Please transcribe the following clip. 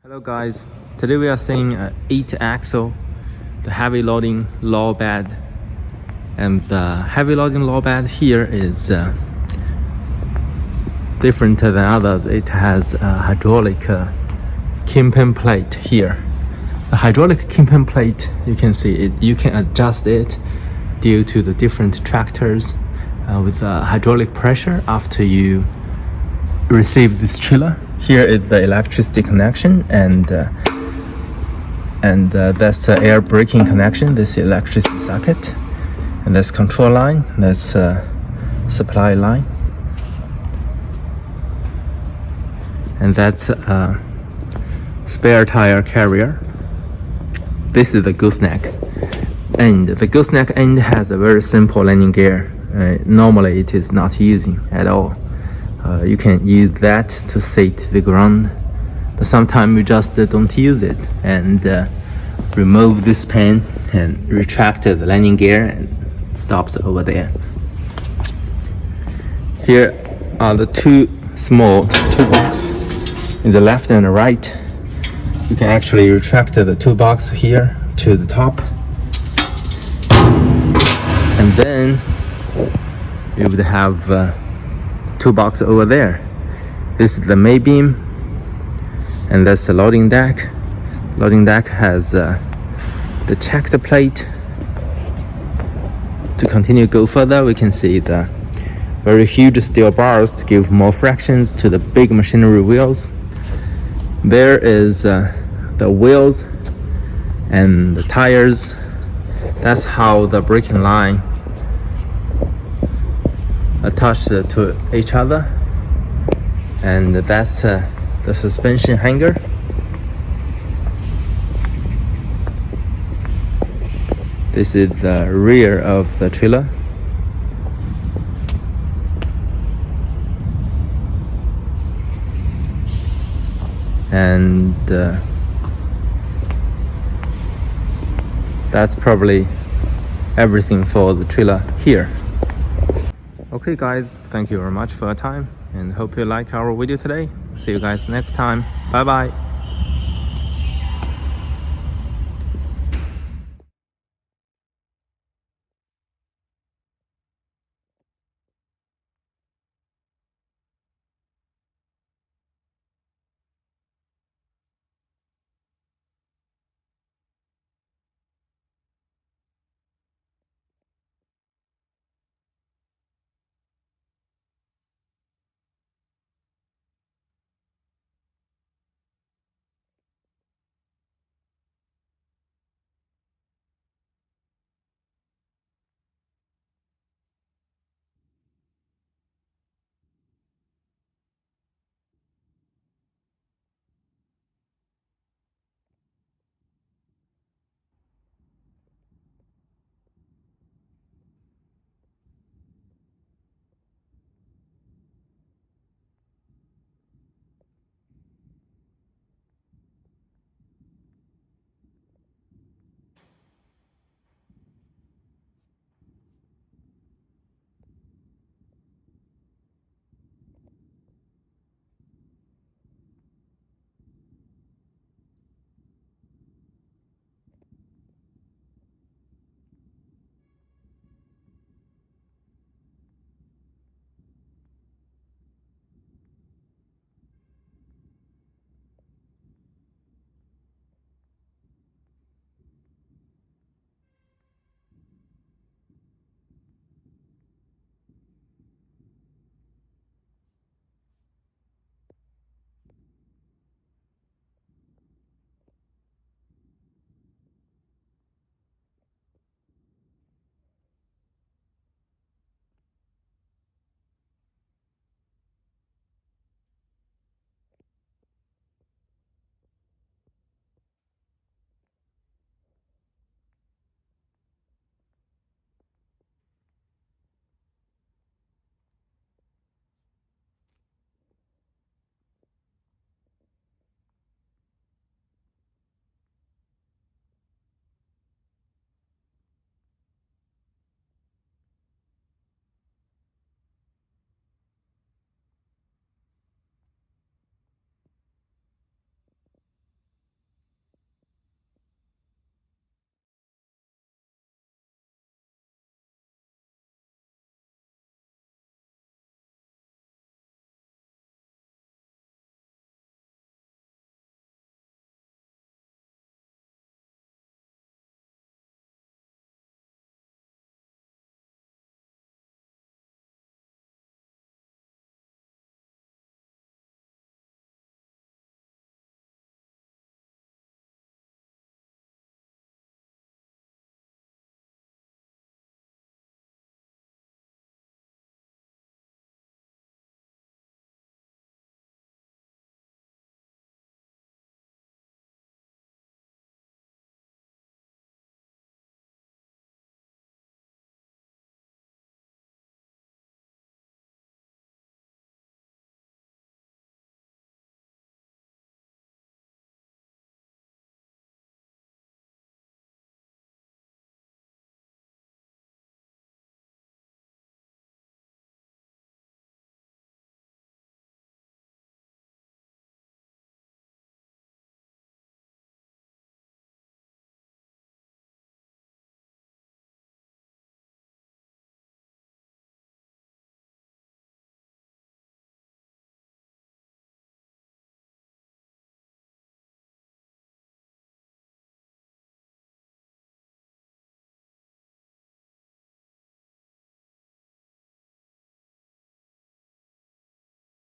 Hello guys, today we are seeing an 8-axle, the heavy loading low bed. And the heavy loading low bed here is different than others. It has a hydraulic kingpin plate here. The hydraulic kingpin plate, you can see it, you can adjust it due to the different tractors with hydraulic pressure after you receive this trailer. Here is the electricity connection, and that's the air braking connection. This is electricity socket, and that's control line. That's supply line, and that's a spare tire carrier. This is the gooseneck end. The gooseneck end has a very simple landing gear. Normally, it is not using at all. You can use that to sit to the ground, but sometimes you just don't use it, and remove this pin and retract the landing gear and stops over there. Here are the two small toolbox in the left and the right. You can actually retract the toolbox here to the top, and then you would have toolbox over there. This is the main beam, and that's the loading deck. Loading deck has the checked plate. To continue go further, we can see the very huge steel bars to give more fractions to the big machinery wheels. There is the wheels and the tires. That's how the braking line attached to each other, and that's the suspension hanger. This is the rear of the trailer, and that's probably everything for the trailer here. Okay guys, thank you very much for your time, and hope you like our video today. See you guys next time. Bye bye.